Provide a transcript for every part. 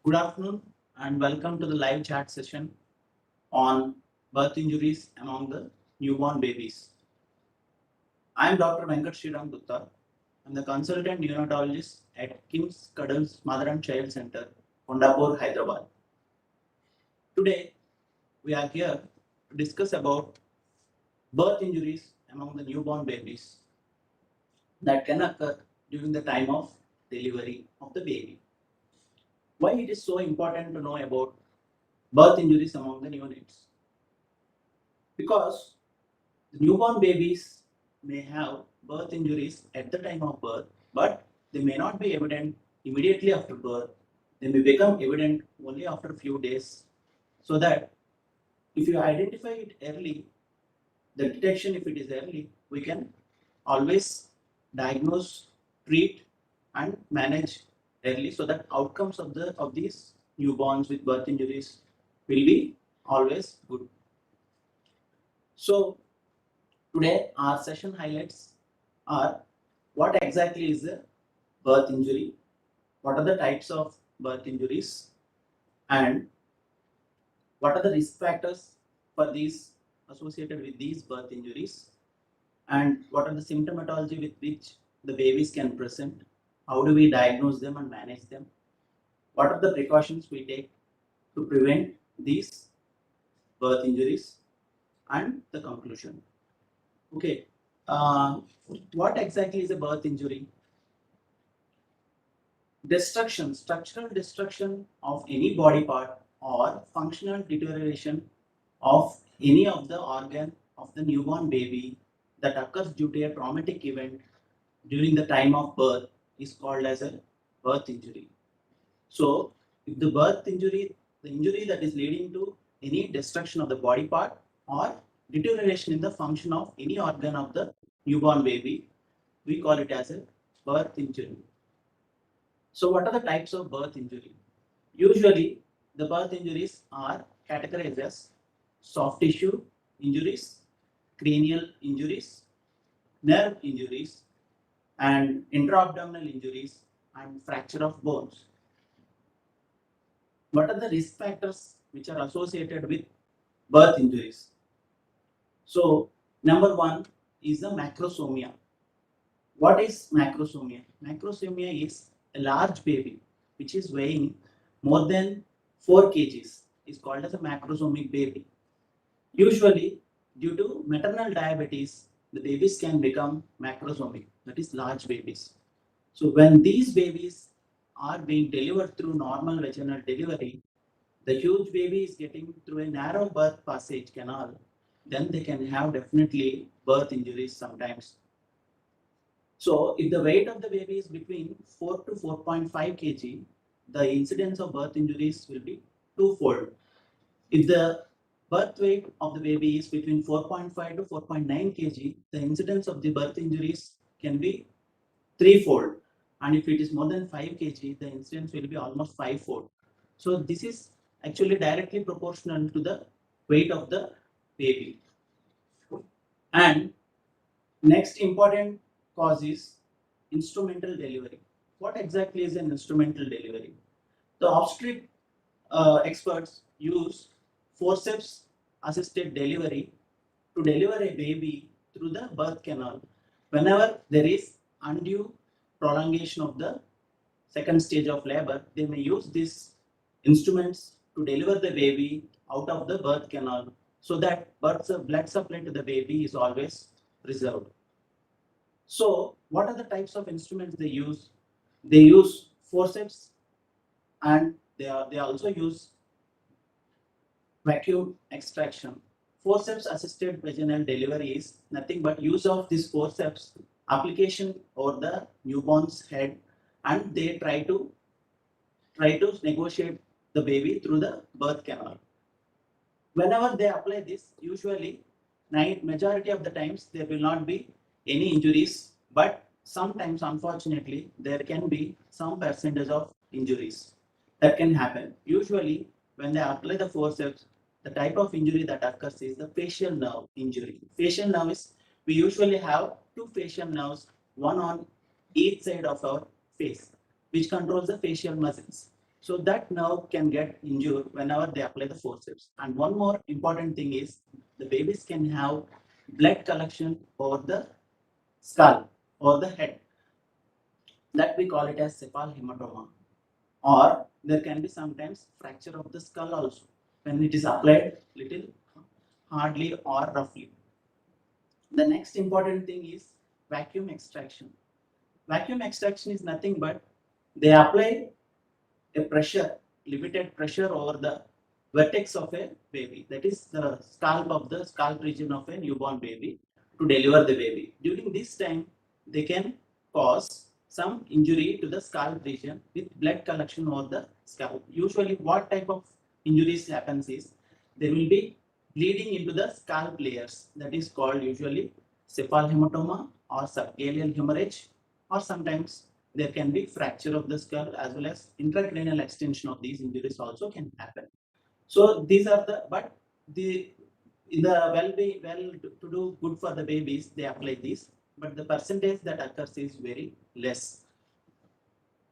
Good afternoon and welcome to the live chat session on birth injuries among the newborn babies. I am Dr. Sriram Gutta. I am the consultant neonatologist at KIMS Cuddles Mother and Child Center, Kondapur, Hyderabad. Today, we are here to discuss about birth injuries among the newborn babies that can occur during the time of delivery of the baby. Why it is so important to know about birth injuries among the neonates? Because the newborn babies may have birth injuries at the time of birth, but they may not be evident immediately after birth. They may become evident only after a few days. So that if you identify it early, the detection, if it is early, we can always diagnose, treat, and manage early, so that outcomes of these newborns with birth injuries will be always good. So today our session highlights are what exactly is a birth injury, what are the types of birth injuries, and what are the risk factors for these associated with these birth injuries, and what are the symptomatology with which the babies can present, how do we diagnose them and manage them, what are the precautions we take to prevent these birth injuries, and the conclusion. Okay, what exactly is a birth injury? Destruction, structural destruction of any body part or functional deterioration of any of the organ of the newborn baby that occurs due to a traumatic event during the time of birth is called as a birth injury. So, if the injury that is leading to any destruction of the body part or deterioration in the function of any organ of the newborn baby, we call it as a birth injury. So, what are the types of birth injury? Usually, the birth injuries are categorized as soft tissue injuries, cranial injuries, nerve injuries, and intra-abdominal injuries, and fracture of bones. What are the risk factors which are associated with birth injuries? So, number one is the macrosomia. What is macrosomia? Macrosomia is a large baby which is weighing more than 4 kgs is called as a macrosomic baby. Usually, due to maternal diabetes, the babies can become macrosomic, that is large babies. So when these babies are being delivered through normal vaginal delivery, the huge baby is getting through a narrow birth passage canal, then they can have definitely birth injuries sometimes. So if the weight of the baby is between 4 to 4.5 kg, the incidence of birth injuries will be twofold. If the birth weight of the baby is between 4.5 to 4.9 kg, the incidence of the birth injuries can be threefold. And if it is more than 5 kg, the incidence will be almost fivefold. So this is actually directly proportional to the weight of the baby. And next important cause is instrumental delivery. What exactly is an instrumental delivery? The obstetric experts use forceps assisted delivery to deliver a baby through the birth canal whenever there is undue prolongation of the second stage of labor. They may use these instruments to deliver the baby out of the birth canal, so that blood supply to the baby is always preserved. So what are the types of instruments they use? They use forceps, and they also use vacuum extraction. Forceps assisted vaginal delivery is nothing but use of this forceps application over the newborn's head, and they try to negotiate the baby through the birth canal. Whenever they apply this, usually majority of the times there will not be any injuries, but sometimes unfortunately there can be some percentage of injuries that can happen. Usually when they apply the forceps, the type of injury that occurs is the facial nerve injury. Facial nerve is, we usually have two facial nerves, one on each side of our face, which controls the facial muscles. So that nerve can get injured whenever they apply the forceps. And one more important thing is the babies can have blood collection over the skull or the head. That we call it as cephalhematoma. Or there can be sometimes fracture of the skull also when it is applied little hardly or roughly. The next important thing is vacuum extraction. Vacuum extraction is nothing but they apply a pressure, limited pressure over the vertex of a baby, that is the scalp of the scalp region of a newborn baby, to deliver the baby. During this time, they can cause some injury to the scalp region with blood collection over the scalp. Usually, what type of injuries happens is there will be bleeding into the scalp layers, that is called usually cephalhematoma or subgaleal hemorrhage, or sometimes there can be fracture of the skull as well as intracranial extension of these injuries also can happen. So these are the, but the in the to do good for the babies, they apply these, but the percentage that occurs is very less.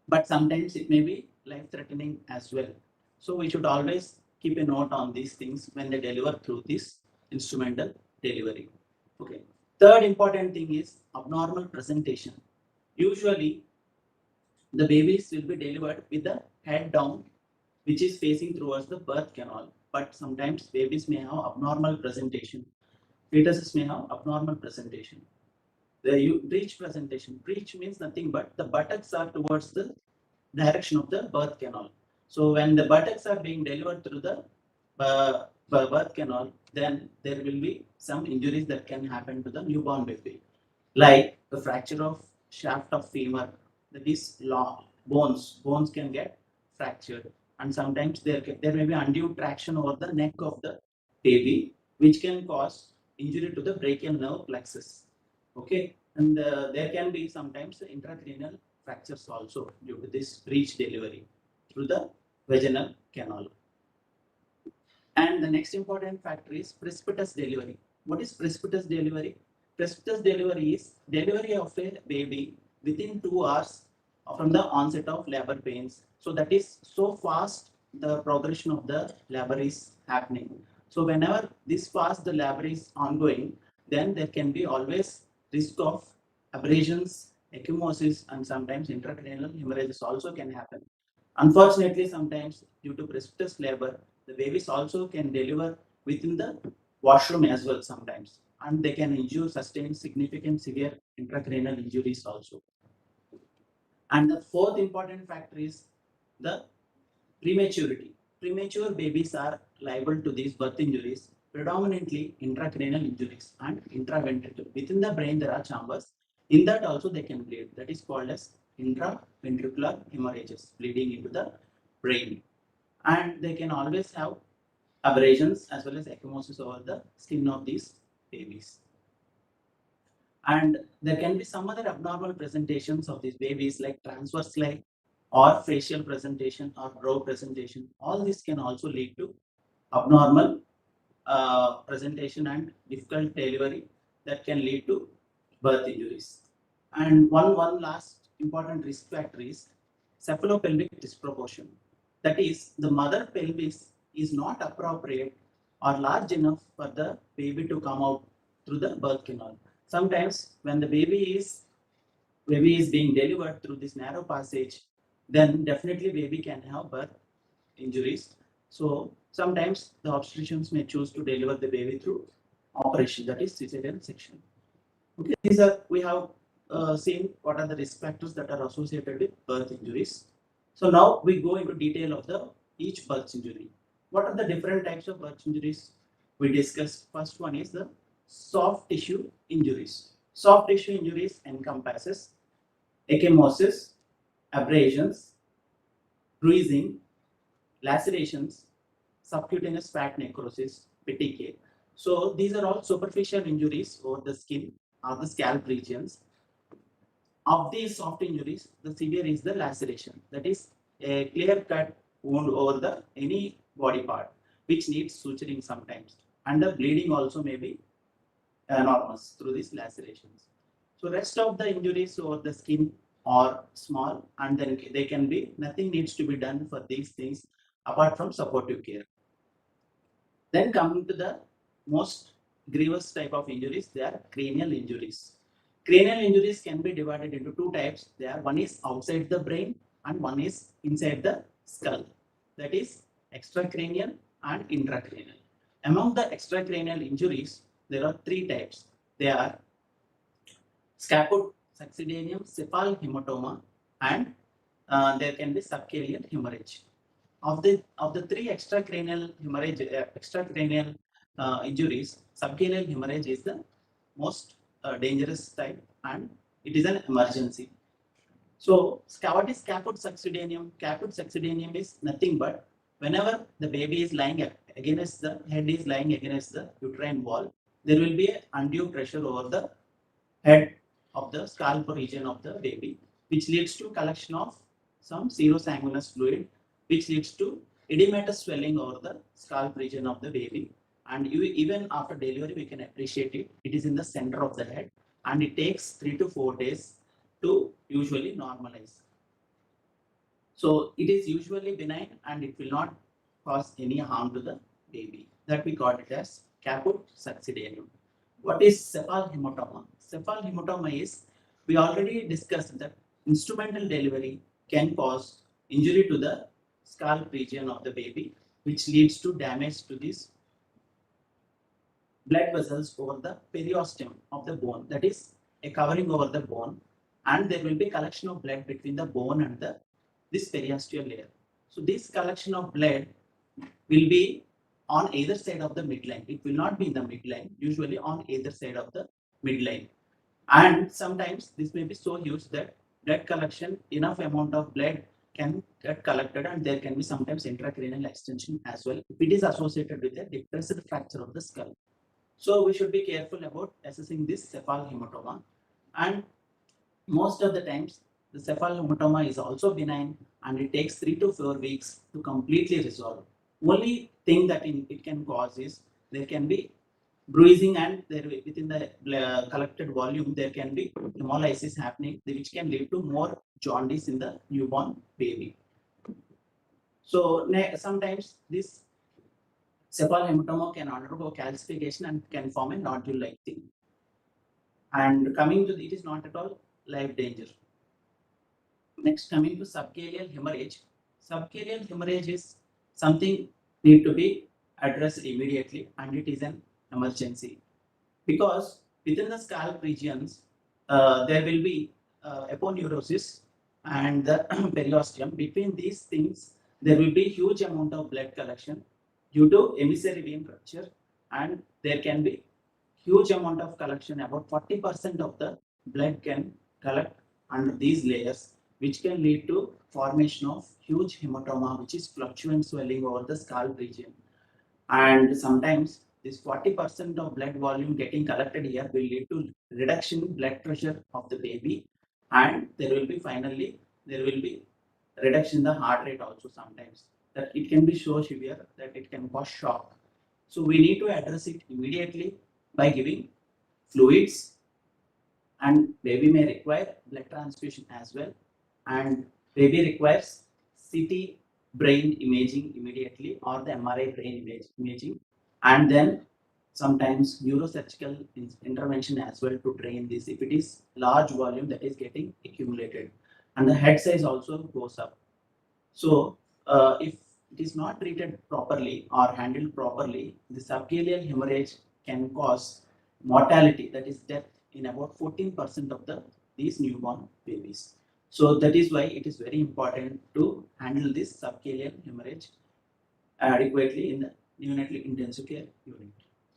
But sometimes it may be life threatening as well. So we should always keep a note on these things when they deliver through this instrumental delivery. Okay. Third important thing is abnormal presentation. Usually the babies will be delivered with the head down, which is facing towards the birth canal. But sometimes babies may have abnormal presentation. Fetuses may have abnormal presentation. The breech presentation. Breech means nothing but the buttocks are towards the direction of the birth canal. So when the buttocks are being delivered through the birth canal, then there will be some injuries that can happen to the newborn baby, like the fracture of shaft of femur, that is bones can get fractured, and sometimes there may be undue traction over the neck of the baby, which can cause injury to the brachial nerve plexus. Okay, and there can be sometimes intracranial fractures also due to this breech delivery through the vaginal canal. And the next important factor is precipitous delivery. What is precipitous delivery? Precipitous delivery is delivery of a baby within 2 hours from the onset of labor pains. So that is so fast the progression of the labor is happening. So whenever this fast the labor is ongoing, then there can be always risk of abrasions, ecchymosis, and sometimes intracranial hemorrhages also can happen. Unfortunately, sometimes due to precipitous labor, the babies also can deliver within the washroom as well sometimes, and they can sustain significant severe intracranial injuries also. And the fourth important factor is the prematurity. Premature babies are liable to these birth injuries, predominantly intracranial injuries and intraventricular. Within the brain, there are chambers. In that also they can bleed. That is called as intraventricular hemorrhages, bleeding into the brain. And they can always have abrasions as well as ecchymosis over the skin of these babies. And there can be some other abnormal presentations of these babies like transverse leg or facial presentation or brow presentation. All this can also lead to abnormal presentation and difficult delivery that can lead to birth injuries. And one last important risk factor is cephalopelvic disproportion. That is, the mother pelvis is not appropriate or large enough for the baby to come out through the birth canal. Sometimes when the baby is being delivered through this narrow passage, then definitely baby can have birth injuries. So sometimes the obstetricians may choose to deliver the baby through operation, that is cesarean section. Okay, these are we have seen what are the risk factors that are associated with birth injuries. So now we go into detail of the each birth injury. What are the different types of birth injuries we discussed? First one is the soft tissue injuries. Soft tissue injuries encompasses ecchymosis, abrasions, bruising, lacerations, subcutaneous fat necrosis, petechiae. So these are all superficial injuries over the skin or the scalp regions. Of these soft injuries, the severe is the laceration. That is a clear-cut wound over the any body part, which needs suturing sometimes. And the bleeding also may be enormous through these lacerations. So rest of the injuries over the skin or small, and then they can be, nothing needs to be done for these things apart from supportive care. Then coming to the most grievous type of injuries, they are cranial injuries. Cranial injuries can be divided into two types. One is outside the brain and one is inside the skull. That is extracranial and intracranial. Among the extracranial injuries, there are three types. They are scaphoid succedaneum cephal hematoma and there can be subclavian hemorrhage. Of the three extracranial injuries, subclavian hemorrhage is the most dangerous type, and it is an emergency. So, what is caput succedaneum? Caput succedaneum is nothing but whenever the baby is lying against the head is lying against the uterine wall, there will be an undue pressure over the head of the scalp region of the baby, which leads to collection of some serosanguinous fluid, which leads to edematous swelling over the scalp region of the baby. And even after delivery, we can appreciate it. It is in the center of the head, and it takes 3 to 4 days to usually normalize. So it is usually benign and it will not cause any harm to the baby. That we got it as caput succedaneum. What is cephal hematoma? Cephal hematoma is, we already discussed that instrumental delivery can cause injury to the scalp region of the baby, which leads to damage to these blood vessels over the periosteum of the bone, that is a covering over the bone, and there will be collection of blood between the bone and this periosteal layer. So this collection of blood will be on either side of the midline. It will not be in the midline, usually on either side of the midline. And sometimes this may be so huge that blood collection, enough amount of blood can get collected, and there can be sometimes intracranial extension as well if it is associated with a depressed fracture of the skull. So we should be careful about assessing this cephal hematoma. And most of the times, the cephal hematoma is also benign and it takes 3 to 4 weeks to completely resolve. Only thing that it can cause is there can be bruising, and there within the collected volume there can be hemolysis happening, which can lead to more jaundice in the newborn baby. So sometimes this cephal hematoma can undergo calcification and can form a nodule-like thing. And coming to it is not at all life danger. Next, coming to subclavian hemorrhage. Subclavian hemorrhage is something need to be addressed immediately, and it is an emergency because within the scalp regions there will be aponeurosis and the periosteum. Between these things, there will be huge amount of blood collection due to emissary vein rupture, and there can be huge amount of collection. About 40% of the blood can collect under these layers, which can lead to formation of huge hematoma, which is fluctuant swelling over the scalp region. And sometimes this 40% of blood volume getting collected here will lead to reduction in blood pressure of the baby, and there will be reduction in the heart rate also sometimes. That it can be so severe that it can cause shock. So we need to address it immediately by giving fluids, and baby may require blood transfusion as well, and baby requires CT brain imaging immediately or the MRI brain imaging, and then sometimes neurosurgical intervention as well to drain this if it is large volume that is getting accumulated, and the head size also goes up. So if it is not treated properly or handled properly, the subclavian hemorrhage can cause mortality, that is death, in about 14% of these newborn babies. So that is why it is very important to handle this subclavian hemorrhage adequately in the neonatal intensive care unit.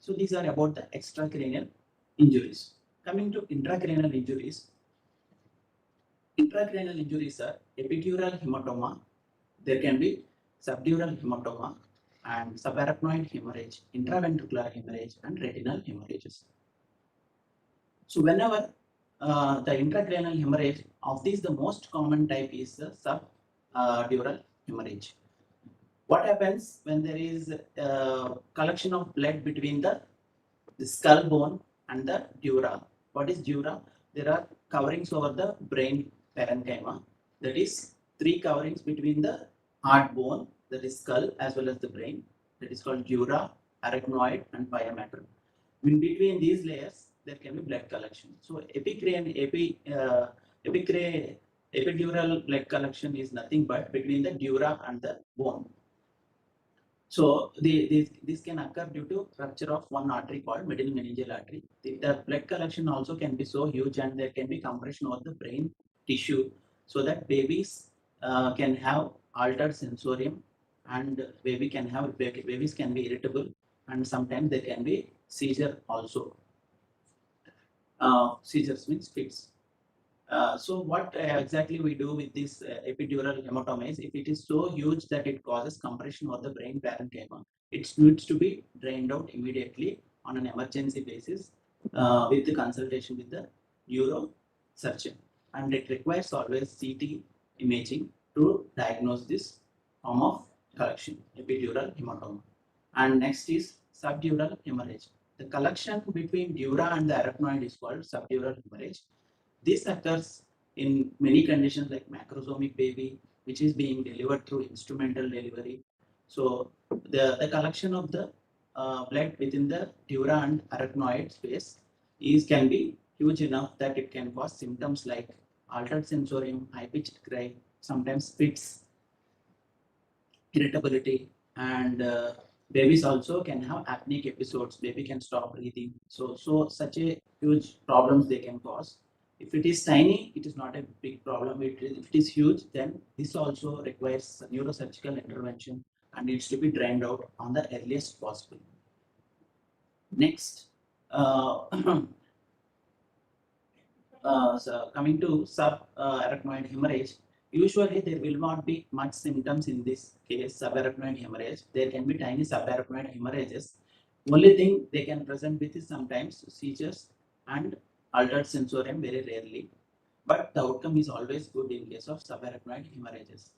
So these are about the extracranial injuries. Coming to intracranial injuries. Intracranial injuries are epidural hematoma. There can be subdural hematoma and subarachnoid hemorrhage, intraventricular hemorrhage, and retinal hemorrhages. So whenever the intracranial hemorrhage, of these the most common type is the subdural hemorrhage. What happens when there is collection of blood between the skull bone and the dura? What is dura? There are coverings over the brain parenchyma, that is 3 coverings between the hard bone, that is skull, as well as the brain, that is called dura, arachnoid, and pia mater. In between these layers, there can be blood collection. So epidural blood collection is nothing but between the dura and the bone. So this can occur due to rupture of one artery called middle meningeal artery. The blood collection also can be so huge, and there can be compression of the brain tissue, so that babies can have altered sensorium, and babies can be irritable, and sometimes there can be seizure also. Seizures means fits. So what exactly we do with this epidural hematoma is, if it is so huge that it causes compression of the brain parenchyma, it needs to be drained out immediately on an emergency basis with the consultation with the neurosurgeon. And it requires always CT imaging to diagnose this form of collection, epidural hematoma. And next is subdural hemorrhage. The collection between dura and the arachnoid is called subdural hemorrhage. This occurs in many conditions like macrosomic baby, which is being delivered through instrumental delivery. So the collection of the blood within the dura and arachnoid space can be huge enough that it can cause symptoms like altered sensorium, high-pitched cry, sometimes fits, irritability, and babies also can have apneic episodes. Baby can stop breathing. So such a huge problems they can cause. If it is tiny, it is not a big problem. If it is huge, then this also requires neurosurgical intervention and needs to be drained out on the earliest possible. Next, so coming to subarachnoid hemorrhage, usually there will not be much symptoms in this case, subarachnoid hemorrhage. There can be tiny subarachnoid hemorrhages. Only thing they can present with is sometimes seizures and altered sensorium, very rarely. But the outcome is always good in case of subarachnoid hemorrhages.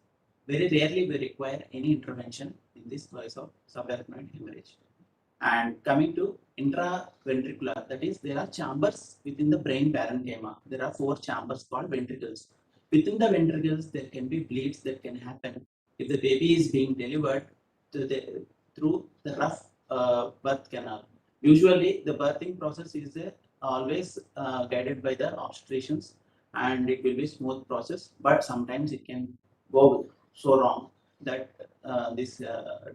Very rarely we require any intervention in this case of subarachnoid hemorrhage. And coming to intraventricular, that is, there are chambers within the brain parenchyma. There are 4 chambers called ventricles. Within the ventricles, there can be bleeds that can happen if the baby is being delivered through the rough birth canal. Usually, the birthing process is always guided by the obstetricians, and it will be smooth process. But sometimes it can go so wrong that this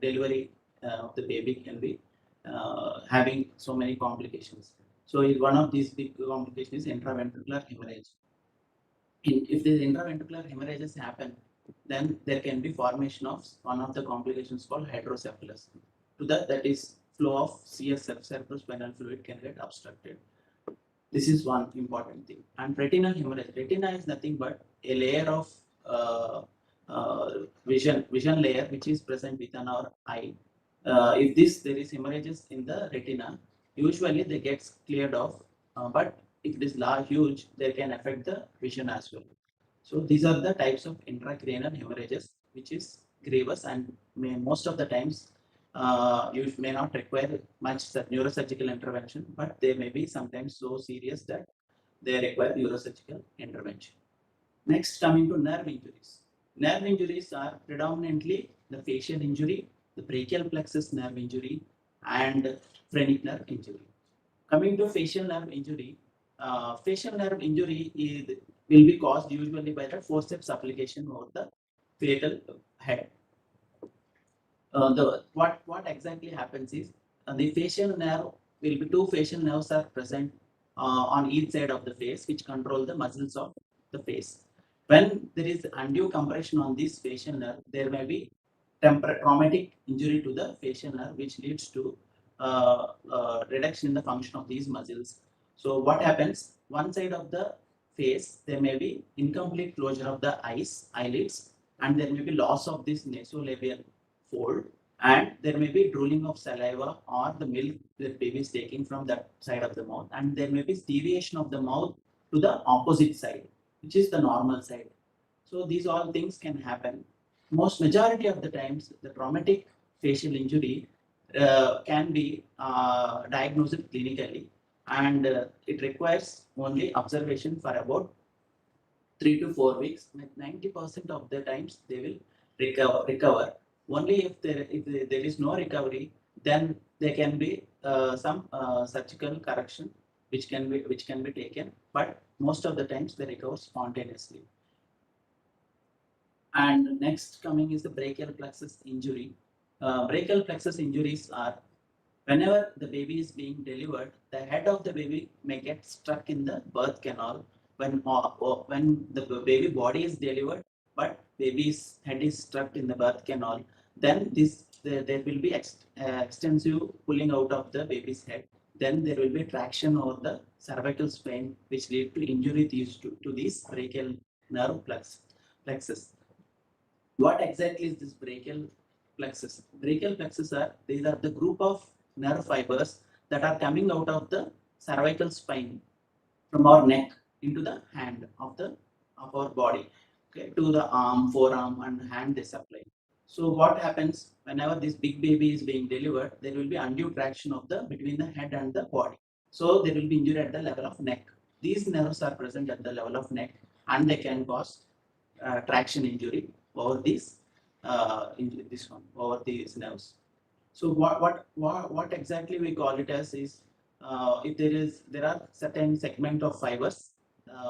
delivery of the baby can be having so many complications. So one of these big complications is intraventricular hemorrhage. If the intraventricular hemorrhages happen, then there can be formation of one of the complications called hydrocephalus. That is flow of CSF, cerebrospinal fluid, can get obstructed. This is one important thing. And retinal hemorrhage. Retina is nothing but a layer of vision layer which is present within our eye. If there is hemorrhages in the retina, usually they get cleared off, but if it is huge, they can affect the vision as well. So these are the types of intracranial hemorrhages, which is grievous, and most of the times you may not require much neurosurgical intervention, but they may be sometimes so serious that they require neurosurgical intervention. Next, coming to nerve injuries. Nerve injuries are predominantly the facial injury, the brachial plexus nerve injury, and phrenic nerve injury. Coming to facial nerve injury will be caused usually by the forceps application over the fatal head. What exactly happens is the facial nerve will be 2 facial nerves are present on each side of the face, which control the muscles of the face. When there is undue compression on this facial nerve, there may be traumatic injury to the facial nerve, which leads to reduction in the function of these muscles. So what happens? One side of the face, there may be incomplete closure of the eyelids, and there may be loss of this nasolabial fold, and there may be drooling of saliva or the milk that baby is taking from that side of the mouth, and there may be deviation of the mouth to the opposite side, which is the normal side. So these all things can happen. Majority of the times, the traumatic facial injury can be diagnosed clinically, and it requires only observation for about 3 to 4 weeks, 90% of the times they will recover. Only if there is no recovery, then there can be some surgical correction which can be taken, but most of the times they recover spontaneously. And next coming is the brachial plexus injury. Brachial plexus injuries are whenever the baby is being delivered, the head of the baby may get stuck in the birth canal when the baby body is delivered, but baby's head is stuck in the birth canal. Then there will be extensive pulling out of the baby's head. Then there will be traction over the cervical spine, which lead to injury to these brachial nerve plexus. What exactly is this brachial plexus? Brachial plexus these are the group of nerve fibers that are coming out of the cervical spine from our neck into the hand of our body, okay, to the arm, forearm, and hand they supply. So what happens whenever this big baby is being delivered? There will be undue traction of the between the head and the body. So there will be injury at the level of neck. These nerves are present at the level of neck, and they can cause traction injury over this one over these nerves. So what exactly we call it as is if there are certain segment of fibers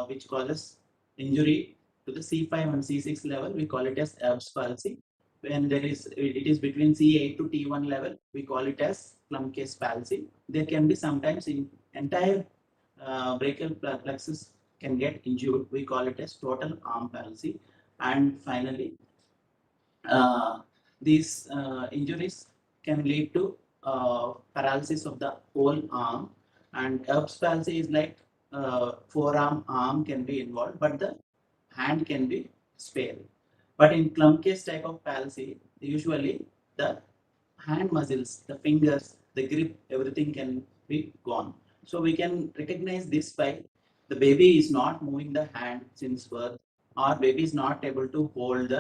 which causes injury to the C5 and C6 level, we call it as Erb's palsy. When it is between C8 to T1 level, we call it as Klumpke's palsy. There can be sometimes in entire brachial plexus can get injured. We call it as total arm palsy. And finally, these injuries can lead to paralysis of the whole arm, and Erb's palsy is like forearm, arm can be involved, but the hand can be spared. But in Klumpke's type of palsy, usually the hand muscles, the fingers, the grip, everything can be gone. So we can recognize this by the baby is not moving the hand since birth, or baby is not able to hold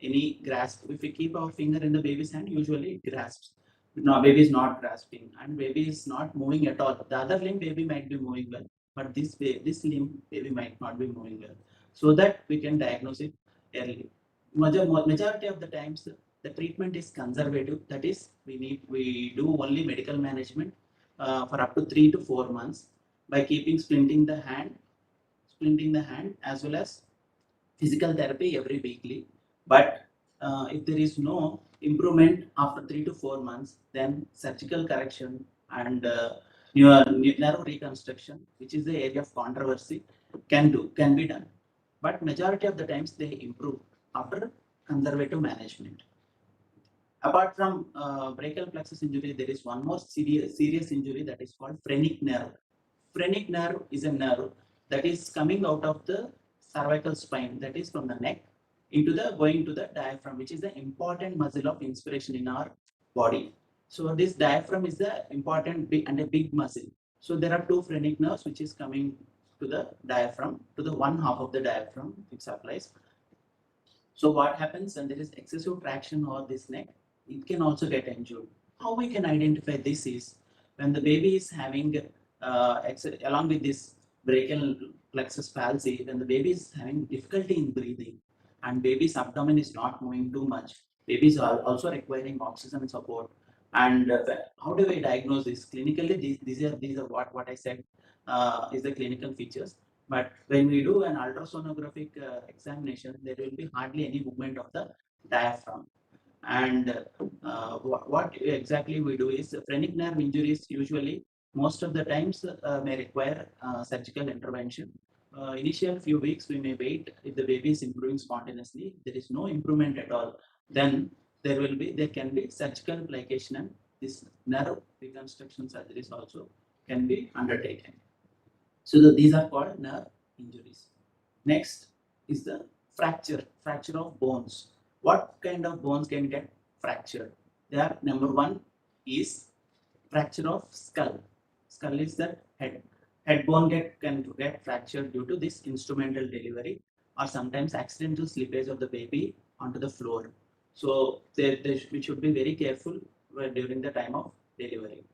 any grasp. If we keep our finger in the baby's hand, usually it grasps. No, baby is not grasping, and baby is not moving at all. The other limb baby might be moving well, but this limb baby might not be moving well. So that we can diagnose it early. Majority of the times the treatment is conservative. That is, we do only medical management for up to 3 to 4 months by keeping splinting the hand as well as physical therapy every weekly. But if there is no improvement after 3 to 4 months, then surgical correction and narrow reconstruction, which is the area of controversy, can be done. But majority of the times they improve after conservative management. Apart from brachial plexus injury, there is one more serious injury that is called phrenic nerve. Phrenic nerve is a nerve that is coming out of the cervical spine, that is from the neck into the going to the diaphragm, which is the important muscle of inspiration in our body. So this diaphragm is the important a big muscle. So there are two phrenic nerves which is coming to the diaphragm, to the one half of the diaphragm it supplies. So what happens when there is excessive traction over this neck? It can also get injured. How we can identify this is when the baby is having, along with this brachial plexus palsy, when the baby is having difficulty in breathing and baby's abdomen is not moving too much, babies are also requiring oxygen support. And how do we diagnose this? Clinically, these are what I said is the clinical features. But when we do an ultrasonographic examination, there will be hardly any movement of the diaphragm. And what exactly we do is phrenic nerve injuries usually most of the times may require surgical intervention. Initial few weeks we may wait. If the baby is improving spontaneously, there is no improvement at all, then there can be surgical plication, and this nerve reconstruction surgeries also can be undertaken. So these are called nerve injuries. Next is the fracture of bones. What kind of bones can get fractured? There, number one is fracture of skull. Skull is the head. Head bone can get fractured due to this instrumental delivery or sometimes accidental slippage of the baby onto the floor. So we should be very careful during the time of delivery.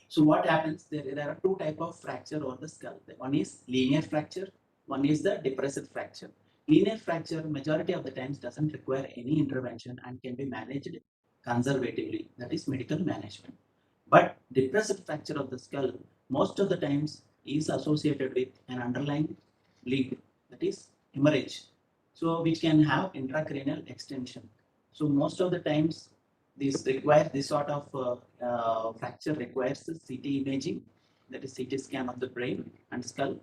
So what happens? There are two types of fracture over the skull. One is linear fracture one is the depressed fracture. Linear fracture majority of the times doesn't require any intervention and can be managed conservatively, that is medical management. But depressed fracture of the skull most of the times is associated with an underlying bleed, that is hemorrhage, so which can have intracranial extension. So most of the times this sort of fracture requires the CT imaging, that is CT scan of the brain and skull,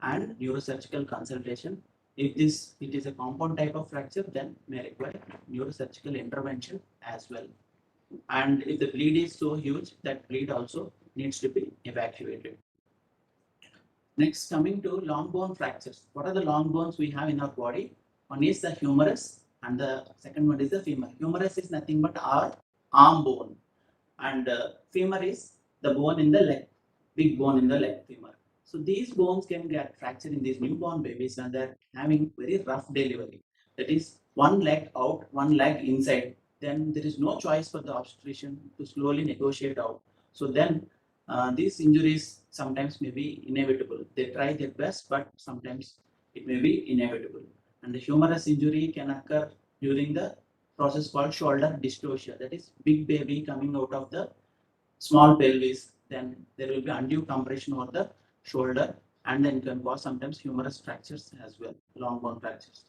and neurosurgical consultation. If it is a compound type of fracture, then may require neurosurgical intervention as well. And if the bleed is so huge, that bleed also needs to be evacuated. Next, coming to long bone fractures. What are the long bones we have in our body? One is the humerus and the second one is the femur. Humerus is nothing but our arm bone, and femur is the bone in the leg, big bone in the leg, femur. So these bones can get fractured in these newborn babies and they're having very rough delivery. That is one leg out, one leg inside. Then there is no choice for the obstetrician to slowly negotiate out. So then these injuries sometimes may be inevitable. They try their best, but sometimes it may be inevitable. And the humerus injury can occur during the process called shoulder dystocia. That is big baby coming out of the small pelvis. Then there will be undue compression over the shoulder, and then can cause sometimes humerus fractures as well, long bone fractures.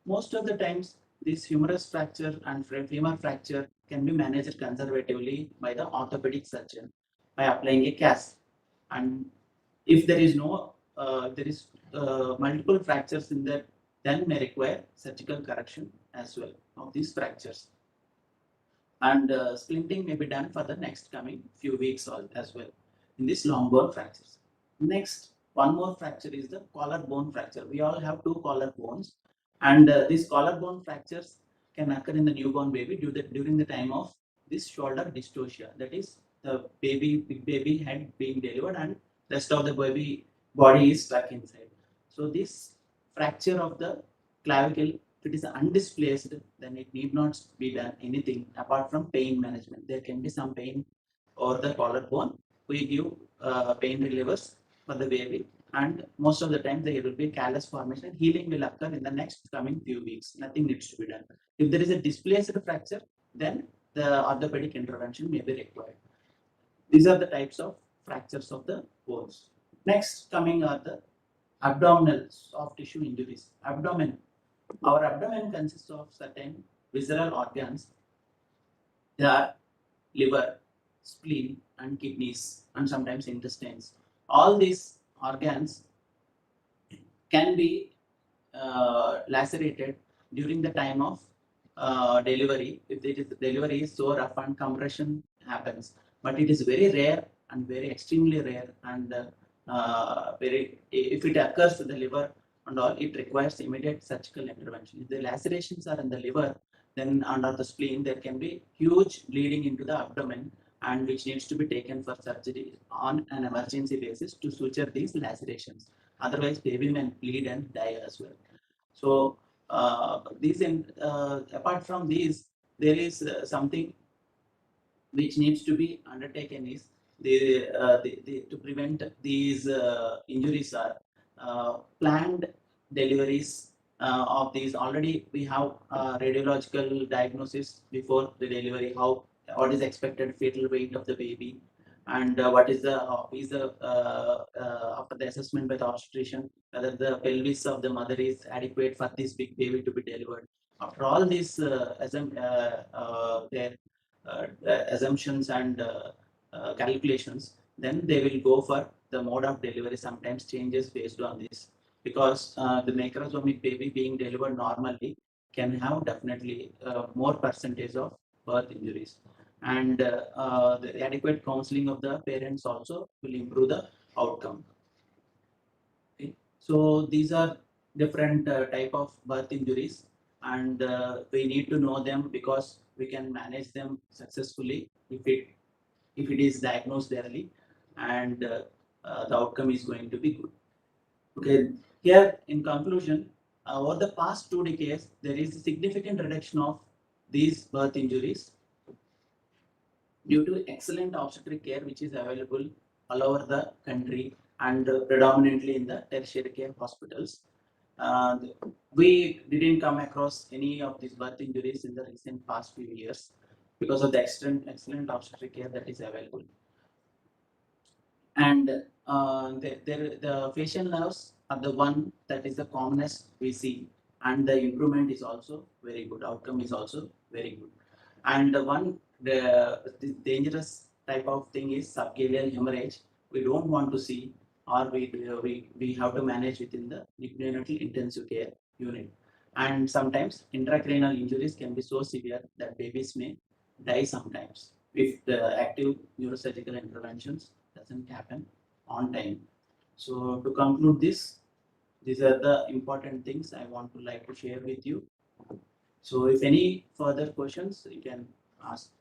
Most of the times, this humerus fracture and femur fracture can be managed conservatively by the orthopedic surgeon by applying a cast. And if there is multiple fractures in that, then may require surgical correction as well of these fractures. And splinting may be done for the next coming few weeks as well in these long bone fractures. Next, one more fracture is the collarbone fracture. We all have two collarbones, and these collarbone fractures can occur in the newborn baby during the time of this shoulder dystocia. That is the big baby head being delivered and rest of the baby body is stuck inside. So this fracture of the clavicle, if it is undisplaced, then it need not be done anything apart from pain management. There can be some pain over the collarbone. We give pain relievers for the baby, and most of the time there will be callus formation. Healing will occur in the next coming few weeks. Nothing needs to be done. If there is a displaced fracture, then the orthopedic intervention may be required. These are the types of fractures of the bones. Next, coming are the abdominal soft tissue injuries. Our abdomen consists of certain visceral organs. They are liver, spleen, and kidneys, and sometimes intestines. All these organs can be lacerated during the time of delivery. If the delivery is so rough and compression happens, but it is very rare and very extremely rare, and if it occurs to the liver and all, it requires immediate surgical intervention. If the lacerations are in the liver, then under the spleen, there can be huge bleeding into the abdomen, and which needs to be taken for surgery on an emergency basis to suture these lacerations. Otherwise, baby may bleed and die as well. So, apart from these, there is something which needs to be undertaken is to prevent these injuries are planned deliveries of these. Already we have radiological diagnosis before the delivery, what is expected fetal weight of the baby, and what is the after the assessment by the obstetrician, whether the pelvis of the mother is adequate for this big baby to be delivered. After all these their assumptions and calculations, then they will go for the mode of delivery. Sometimes changes based on this, because the macrosomic baby being delivered normally can have definitely more percentage of birth injuries, and the adequate counseling of the parents also will improve the outcome. Okay. So these are different type of birth injuries, and we need to know them because we can manage them successfully if it is diagnosed early, and the outcome is going to be good. Okay, here in conclusion, over the past 2 decades, there is a significant reduction of these birth injuries due to excellent obstetric care which is available all over the country, and predominantly in the tertiary care hospitals. We didn't come across any of these birth injuries in the recent past few years because of the excellent obstetric care that is available. And the facial nerves are the one that is the commonest we see, and the improvement is also very good. Outcome is also very good. And the dangerous type of thing is subgaleal hemorrhage. We don't want to see, or we have to manage within the neonatal intensive care unit. And sometimes intracranial injuries can be so severe that babies may die sometimes if the active neurosurgical interventions doesn't happen on time. So to conclude this, these are the important things I want to like to share with you. So if any further questions, you can ask.